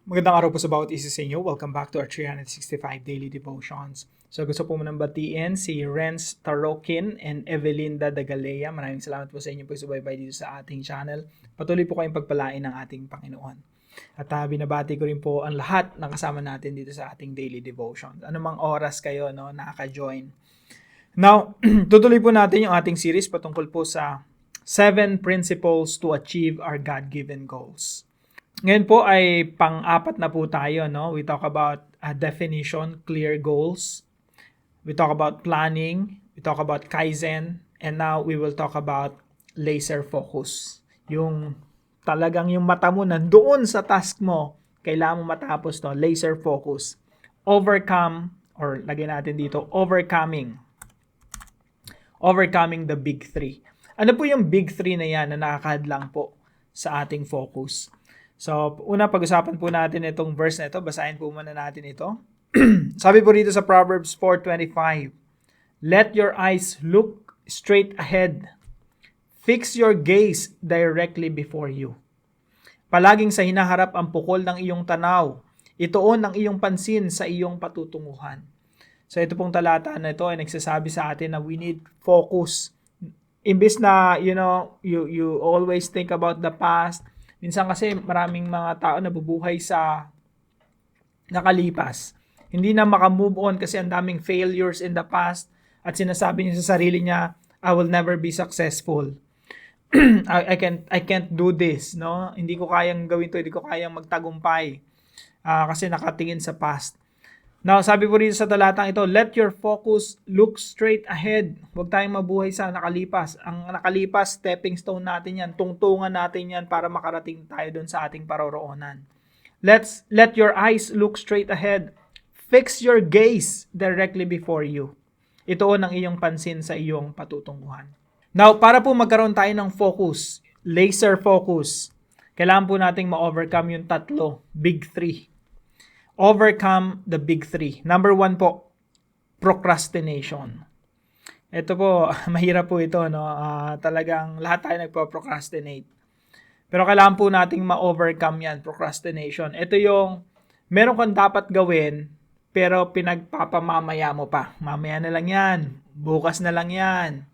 Magandang araw po sa bawat isa sa inyo. Welcome back to our 365 Daily Devotions. So gusto po munang batiin si Renz Tarokin and Evelinda Dagalea. Maraming salamat po sa inyo po subaybay dito sa ating channel. Patuloy po kayong pagpalain ng ating Panginoon. At binabati ko rin po ang lahat na kasama natin dito sa ating Daily Devotions. Anumang oras kayo nakaka-join. Now, tutuloy po natin yung ating series patungkol po sa 7 principles to achieve our God-given goals. Ngayon po ay pang-apat na po tayo, no? We talk about definition, clear goals. We talk about planning. We talk about Kaizen. And now we will talk about laser focus. Yung talagang yung mata mo nandoon sa task mo, kailangan mo matapos to, laser focus. Overcome, or lagyan natin dito, overcoming the big three. Ano po yung big three na yan na nakakahadlang po sa ating focus? So, una pag-usapan po natin itong verse na ito. Basahin po muna natin ito. Sabi po dito sa Proverbs 4:25, "Let your eyes look straight ahead. Fix your gaze directly before you." Palaging sa hinaharap ang pukol ng iyong tanaw. Ituon ang iyong pansin sa iyong patutunguhan. So, ito pong talata na ito ay nagsasabi sa atin na we need focus. Imbis na, you always think about the past. Minsan kasi maraming mga tao na bubuhay sa nakalipas. Hindi na makamove on kasi ang daming failures in the past at sinasabi niya sa sarili niya, I will never be successful. I can't do this, no? Hindi ko kayang gawin to, hindi ko kayang magtagumpay. Kasi nakatingin sa past. Now, sabi po rito sa talatang ito, let your focus look straight ahead. Huwag tayong mabuhay sa nakalipas. Ang nakalipas, stepping stone natin yan. Tungtungan natin yan para makarating tayo doon sa ating paroroonan. Let your eyes look straight ahead. Fix your gaze directly before you. Ituon ang iyong pansin sa iyong patutunguhan. Now, para po magkaroon tayo ng focus, laser focus, kailangan po nating ma-overcome yung tatlo, big three. Overcome the big three. Number 1 po, procrastination. Ito po, mahirap po ito, no? Talagang lahat tayo nagpo-procrastinate. Pero kailangan po nating ma-overcome yan, procrastination. Ito yung, meron kang dapat gawin, pero pinagpapamamaya mo pa. Mamaya na lang yan. Bukas na lang yan.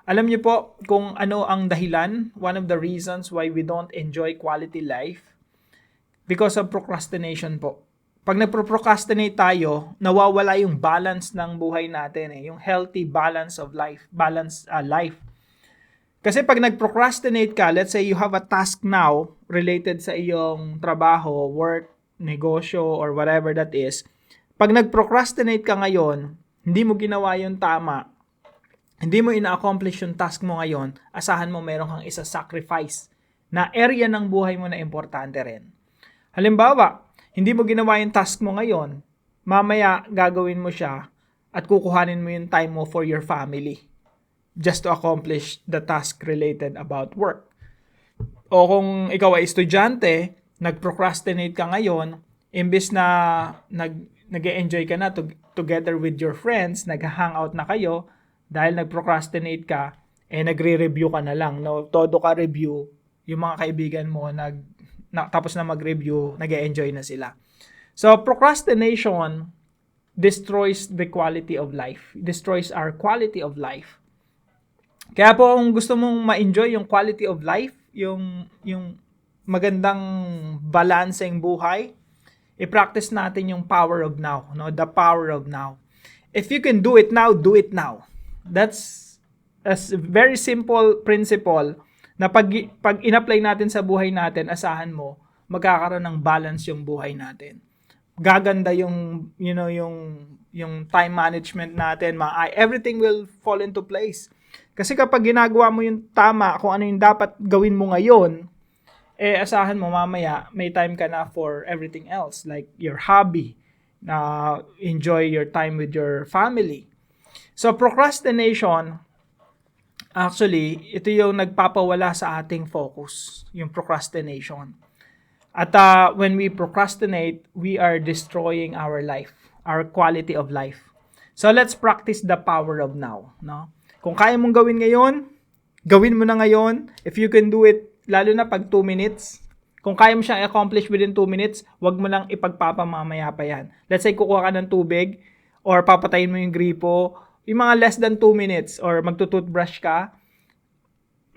Alam niyo po kung ano ang dahilan, one of the reasons why we don't enjoy quality life? Because of procrastination po. Pag nagpro-procrastinate tayo, nawawala yung balance ng buhay natin, yung healthy balance of life, life. Kasi pag nag-procrastinate ka, let's say you have a task now related sa iyong trabaho, work, negosyo, or whatever that is. Pag nag-procrastinate ka ngayon, hindi mo ginawa yung tama, hindi mo ina-accomplish yung task mo ngayon, asahan mo meron kang isa-sacrifice na area ng buhay mo na importante rin. Halimbawa, hindi mo ginawa yung task mo ngayon, mamaya gagawin mo siya at kukuhanin mo yung time mo for your family just to accomplish the task related about work. O kung ikaw ay estudyante, nag-procrastinate ka ngayon, imbes na nag-enjoy ka na together with your friends, nag-hangout na kayo, dahil nag-procrastinate ka, nagre-review ka na lang. No? Todo ka review, yung mga kaibigan mo tapos na mag-review, nag-enjoy na sila. So, procrastination destroys the quality of life. Destroys our quality of life. Kaya po, kung gusto mong ma-enjoy yung quality of life, yung magandang balancing buhay, i-practice natin yung power of now. No? The power of now. If you can do it now, do it now. That's a very simple principle na pag in-apply natin sa buhay natin, asahan mo, magkakaroon ng balance yung buhay natin. Gaganda yung time management natin, everything will fall into place. Kasi kapag ginagawa mo yung tama, kung ano yung dapat gawin mo ngayon, asahan mo mamaya, may time ka na for everything else, like your hobby, enjoy your time with your family. So procrastination, actually, ito yung nagpapawala sa ating focus, yung procrastination. At when we procrastinate, we are destroying our life, our quality of life. So let's practice the power of now. No? Kung kaya mong gawin ngayon, gawin mo na ngayon. If you can do it, lalo na pag 2 minutes, Kung kaya mo siyang i-accomplish within 2 minutes, wag mo lang ipagpapamamaya pa yan. Let's say, kukuha ka ng tubig or papatayin mo yung gripo, yung mga less than 2 minutes or magtutoothbrush ka,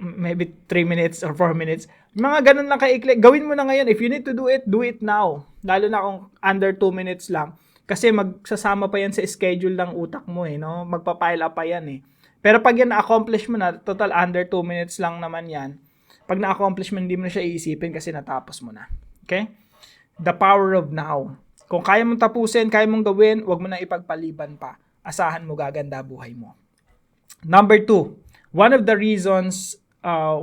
maybe 3 minutes or 4 minutes. Mga ganun lang kaikli. Gawin mo na ngayon. If you need to do it now. Lalo na kung under 2 minutes lang. Kasi magsasama pa yan sa schedule ng utak mo no? Magpa-pile up pa yan Pero pag yan na-accomplish mo na, total under 2 minutes lang naman yan. Pag na-accomplish mo, hindi mo na siya iisipin kasi natapos mo na. Okay? The power of now. Kung kaya mong tapusin, kaya mong gawin, wag mo na ipagpaliban pa. Asahan mo gaganda buhay mo. Number 2, one of the reasons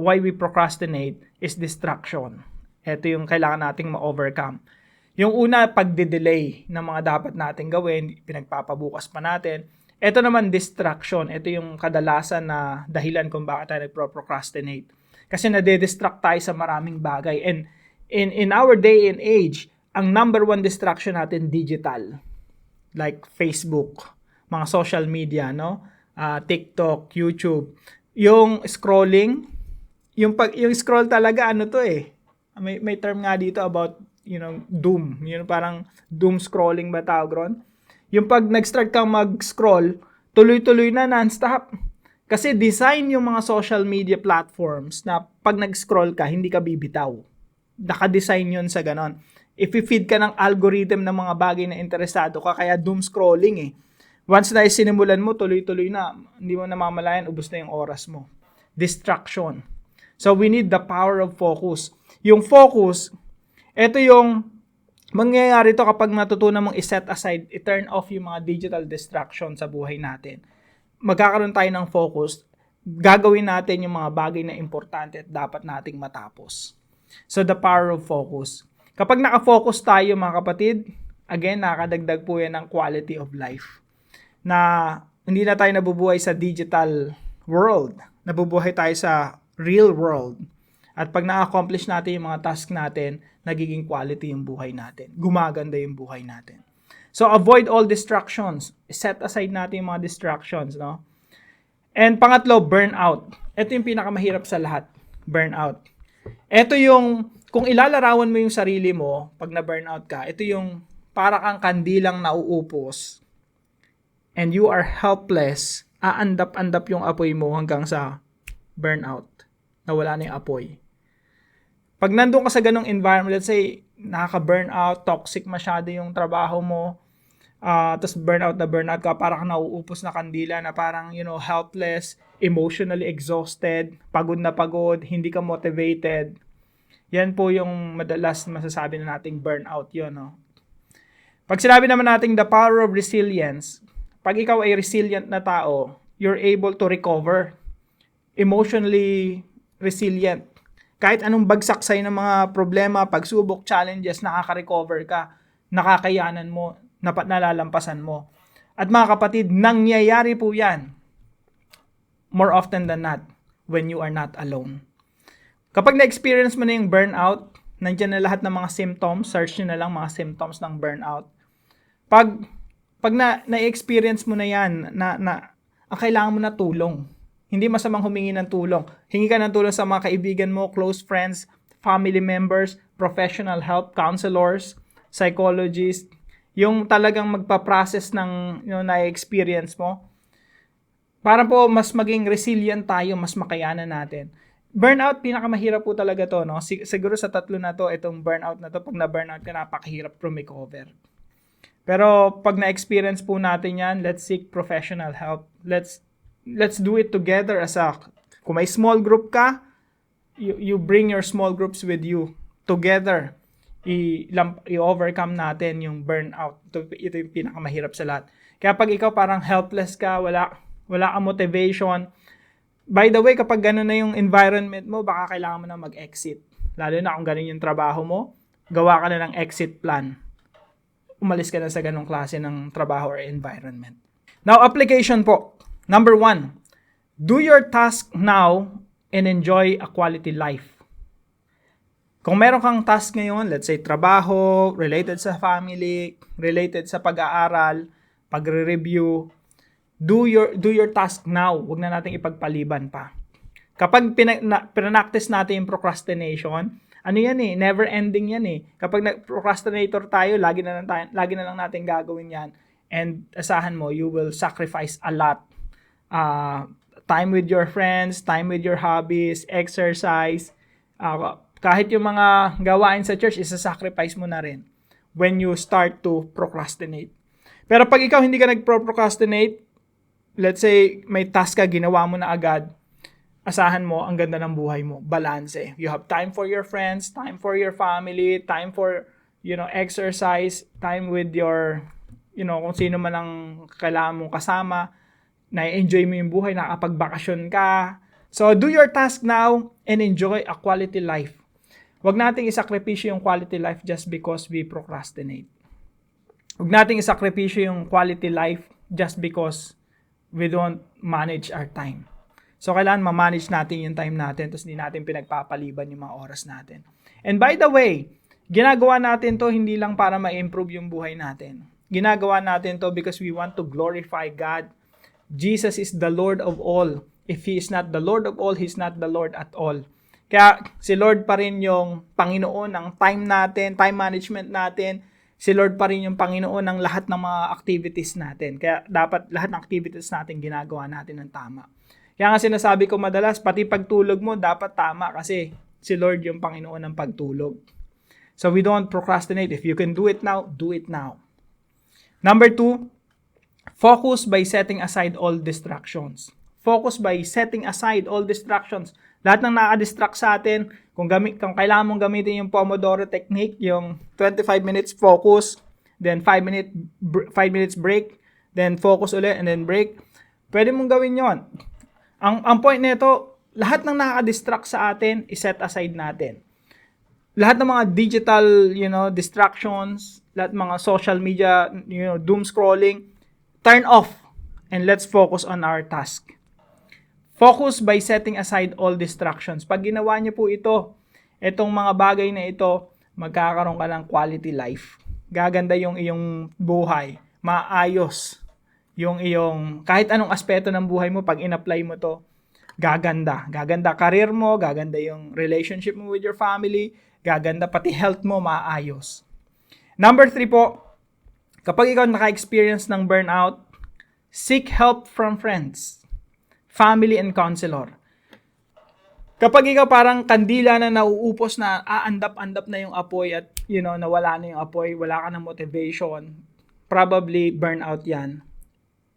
why we procrastinate is distraction. Ito yung kailangan nating ma-overcome. Yung una, pagde-delay ng mga dapat nating gawin, pinagpapabukas pa natin. Ito naman, distraction. Ito yung kadalasan na dahilan kung bakit tayo nagpro-procrastinate. Kasi nade-distract tayo sa maraming bagay. And in our day and age, ang number 1 distraction natin, digital. Like Facebook, mga social media, no? TikTok, YouTube. Yung scrolling, yung scroll talaga, ano to may term nga dito about, doom. Yung parang doom scrolling ba tawag ron? Yung pag nag-start kang mag-scroll, tuloy-tuloy na non-stop. Kasi design yung mga social media platforms na pag nag-scroll ka, hindi ka bibitaw. Naka-design yun sa ganon. If i-feed ka ng algorithm ng mga bagay na interesado ka, kaya doom scrolling Once na sinimulan mo, tuloy-tuloy na. Hindi mo namamalayan, ubos na yung oras mo. Distraction. So we need the power of focus. Yung focus, ito yung mangyayari to kapag natutunan mong i-set aside, i-turn off yung mga digital distraction sa buhay natin. Magkakaroon tayo ng focus, gagawin natin yung mga bagay na importante at dapat nating matapos. So, the power of focus. Kapag naka-focus tayo mga kapatid, again, nakakadagdag po yan ng quality of life. Na hindi na tayo nabubuhay sa digital world. Nabubuhay tayo sa real world. At pag na-accomplish natin yung mga task natin, nagiging quality yung buhay natin. Gumaganda yung buhay natin. So, avoid all distractions. Set aside natin yung mga distractions, no? And pangatlo, burnout. Ito yung pinakamahirap sa lahat. Burnout. Ito yung, kung ilalarawan mo yung sarili mo, pag na-burnout ka, ito yung para kang kandilang nauupos and you are helpless, aandap-andap yung apoy mo hanggang sa burnout. Nawala na yung apoy. Pag nandun ka sa ganong environment, let's say, nakaka-burnout, toxic masyado yung trabaho mo, tapos burnout ka, parang nauupos na kandila na parang, helpless, emotionally exhausted, pagod na pagod, hindi ka motivated. Yan po yung madalas masasabi na nating burnout yun, no? Pag sinabi naman nating the power of resilience, pag ikaw ay resilient na tao, you're able to recover. Emotionally resilient. Kahit anong bagsak sa'yo ng mga problema, pagsubok, challenges, nakaka-recover ka, nakakayanan mo, nalalampasan mo. At mga kapatid, nangyayari po yan more often than not when you are not alone. Kapag na-experience mo na yung burnout, nandiyan na lahat ng mga symptoms, search nyo na lang mga symptoms ng burnout. Pag na-experience mo na yan, ang kailangan mo na tulong. Hindi masamang humingi ng tulong. Hingi ka ng tulong sa mga kaibigan mo, close friends, family members, professional help, counselors, psychologists, yung talagang magpa-process ng na-experience mo. Para po mas maging resilient tayo, mas makayanan natin. Burnout, pinakamahirap po talaga to, no? Siguro sa tatlo na to, itong burnout na to, pag na-burnout ka, napakahirap recover. Pero pag na-experience po natin yan, let's seek professional help. Let's do it together kung may small group ka, you bring your small groups with you together. I-overcome natin yung burnout. Ito yung pinakamahirap sa lahat. Kaya pag ikaw parang helpless ka, wala kang motivation. By the way, kapag gano'n na yung environment mo, baka kailangan mo na mag-exit. Lalo na kung gano'n yung trabaho mo, gawa ka na ng exit plan. Umalis ka na sa ganong klase ng trabaho or environment. Now, application po. Number 1, do your task now and enjoy a quality life. Kung meron kang task ngayon, let's say trabaho, related sa family, related sa pag-aaral, pagre-review, do your task now. Huwag na nating ipagpaliban pa. Kapag pinaktis natin yung procrastination, Ano yan eh, never ending yan eh. Kapag procrastinator tayo, lagi na lang natin gagawin yan. And asahan mo, you will sacrifice a lot. Time with your friends, time with your hobbies, exercise, kahit yung mga gawain sa church, isa-sacrifice mo na rin when you start to procrastinate. Pero pag ikaw hindi ka nag-procrastinate, let's say may task ka, ginawa mo na agad, asahan mo, ang ganda ng buhay mo. Balance. You have time for your friends, time for your family, time for, exercise, time with your, kung sino man ang kailangan mong kasama, na-enjoy mo yung buhay, nakapag-bakasyon ka. So, do your task now and enjoy a quality life. Huwag nating isakripisyo yung quality life just because we procrastinate. Huwag nating isakripisyo yung quality life just because we don't manage our time. So, kailangan ma-manage natin yung time natin tapos hindi natin pinagpapaliban yung mga oras natin. And by the way, ginagawa natin to hindi lang para ma-improve yung buhay natin. Ginagawa natin to because we want to glorify God. Jesus is the Lord of all. If He is not the Lord of all, He's not the Lord at all. Kaya si Lord pa rin yung Panginoon ng time natin, time management natin. Si Lord pa rin yung Panginoon ng lahat ng mga activities natin. Kaya dapat lahat ng activities natin ginagawa natin ng tama. Kaya nga sinasabi ko madalas, pati pagtulog mo dapat tama kasi si Lord yung Panginoon ng pagtulog. So we don't procrastinate. If you can do it now, do it now. Number 2, focus by setting aside all distractions. Focus by setting aside all distractions. Lahat ng nakadistract sa atin, kung kailangan mong gamitin yung Pomodoro technique, yung 25 minutes focus, then 5 minutes break, then focus ulit, and then break, pwede mong gawin yon. Ang point nito, lahat ng nakadistract sa atin, i-set aside natin. Lahat ng mga digital, distractions, lahat ng mga social media, doom scrolling, turn off and let's focus on our task. Focus by setting aside all distractions. Pag ginawa niyo po itong mga bagay na ito, magkakaroon ka ng quality life. Gaganda yung iyong buhay. Maayos yung iyong, kahit anong aspeto ng buhay mo, pag in-apply mo to, gaganda. Gaganda career mo, gaganda yung relationship mo with your family, gaganda pati health mo, maayos. Number 3 po, kapag ikaw naka-experience ng burnout, seek help from friends, family, and counselor. Kapag ikaw parang kandila na nauupos na, andap-andap na yung apoy at, nawala na yung apoy, wala ka ng motivation, probably burnout yan.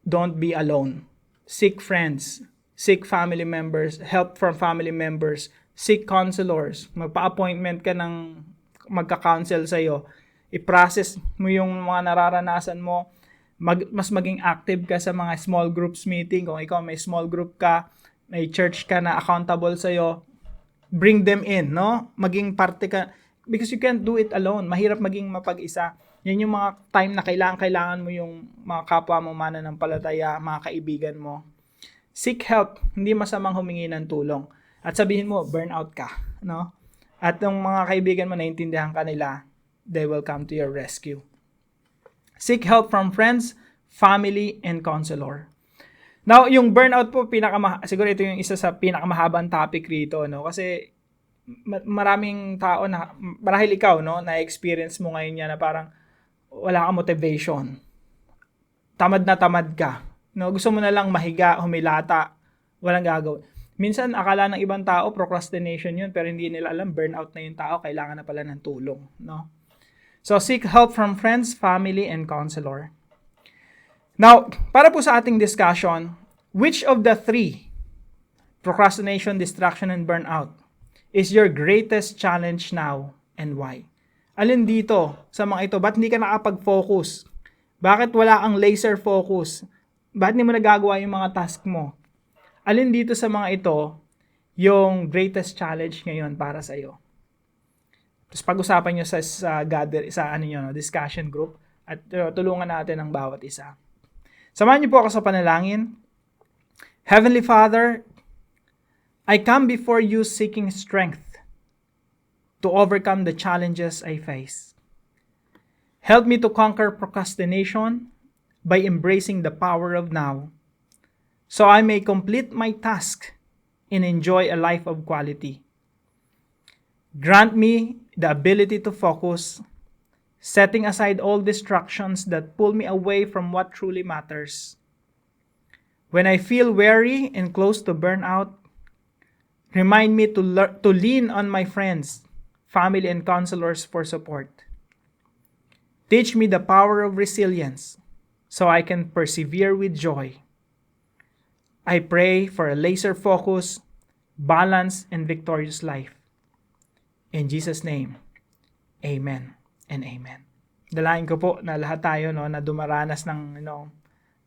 Don't be alone. Seek friends, seek family members, help from family members, seek counselors. Magpa-appointment ka ng magka-counsel sa'yo. I-process mo yung mga nararanasan mo. Mas maging active ka sa mga small groups meeting. Kung ikaw may small group ka, may church ka na accountable sa'yo, bring them in, no? Maging parte ka. Because you can't do it alone. Mahirap maging mapag-isa. Yan yung mga time na kailangan mo yung mga kapwa mo mananampalataya, mga kaibigan mo. Seek help. Hindi masamang humingi ng tulong. At sabihin mo, burnout ka, no? At yung mga kaibigan mo, naintindihan ka nila, they will come to your rescue. Seek help from friends, family, and counselor. Now, yung burnout po, siguro ito yung isa sa pinakamahabang topic rito, no? Kasi maraming tao na, marahil ikaw, no, na-experience mo ngayon yan na parang wala kang motivation. Tamad na tamad ka. No, gusto mo na lang mahiga, humilata, walang gagawin. Minsan, akala ng ibang tao, procrastination yun, pero hindi nila alam, burnout na yung tao, kailangan na pala ng tulong, no? So, seek help from friends, family, and counselor. Now, para po sa ating discussion, which of the 3, procrastination, distraction, and burnout, is your greatest challenge now and why? Alin dito sa mga ito? Ba't hindi ka nakapag-focus? Bakit wala kang laser focus? Bakit hindi mo nagagawa yung mga task mo? Alin dito sa mga ito yung greatest challenge ngayon para sa iyo? Tapos pag-usapan nyo sa discussion group at tulungan natin ang bawat isa. Samahan niyo po ako sa panalangin. Heavenly Father, I come before you seeking strength to overcome the challenges I face. Help me to conquer procrastination by embracing the power of now, so I may complete my task and enjoy a life of quality. Grant me the ability to focus, setting aside all distractions that pull me away from what truly matters. When I feel weary and close to burnout, remind me to lean on my friends, family, and counselors for support. Teach me the power of resilience so I can persevere with joy. I pray for a laser focus, balanced, and victorious life. In Jesus' name, amen and amen. Dalain ko po na lahat tayo na dumaranas ng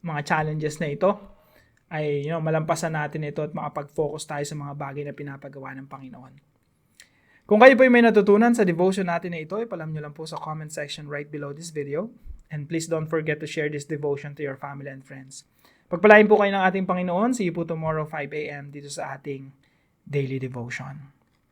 mga challenges na ito ay malampasan natin ito at makapag-focus tayo sa mga bagay na pinapagawa ng Panginoon. Kung kayo po ay may natutunan sa devotion natin na ito, ipalam nyo lang po sa comment section right below this video. And please don't forget to share this devotion to your family and friends. Pagpalain po kayo ng ating Panginoon. See you po tomorrow 5 a.m. dito sa ating daily devotion.